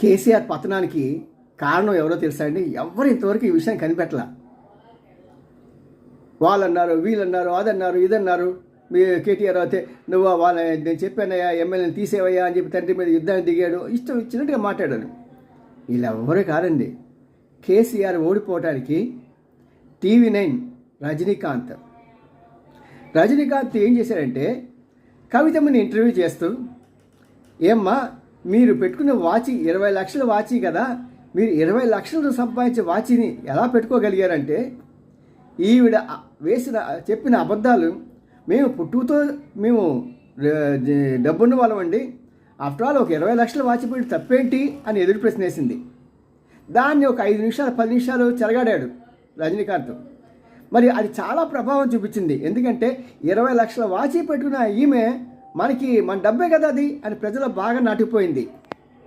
కేసీఆర్ పతనానికి కారణం ఎవరో తెలుసా అండి? ఎవరు ఇంతవరకు ఈ విషయాన్ని కనిపెట్టలా. వాళ్ళన్నారు, వీళ్ళన్నారు, అదన్నారు, ఇదన్నారు. మీ కేటీఆర్ అయితే నువ్వు నేను చెప్పానయ్యా, ఎమ్మెల్యేని తీసేవయ్యా అని చెప్పి తండ్రి మీద యుద్ధాన్ని దిగాడు. ఇష్టం ఇచ్చినట్టుగా మాట్లాడారు. వీళ్ళెవ్వరే కాదండి. కేసీఆర్ ఓడిపోవటానికి TV9 రజనీకాంత్ ఏం చేశాడంటే, కవితమ్మని ఇంటర్వ్యూ చేస్తూ, ఏమ్మా మీరు పెట్టుకున్న వాచి 20 లక్షల వాచి కదా, మీరు 20 లక్షలు సంపాదించే వాచిని ఎలా పెట్టుకోగలిగారంటే, ఈవిడ చెప్పిన అబద్ధాలు, మేము డబ్బున్న వాళ్ళమండి, ఆఫ్టర్ ఆల్ ఒక 20 లక్షల వాచి పెట్టి తప్పేంటి అని ఎదురు ప్రశ్న వేసింది. దాన్ని ఒక 5 నిమిషాలు 10 నిమిషాలు చెలగాడాడు రజనీకాంత్. మరి అది చాలా ప్రభావం చూపించింది. ఎందుకంటే 20 లక్షల వాచి పెట్టుకున్న ఈమె మన డబ్బే కదా అది అని ప్రజలు బాగా నాటిపోయింది.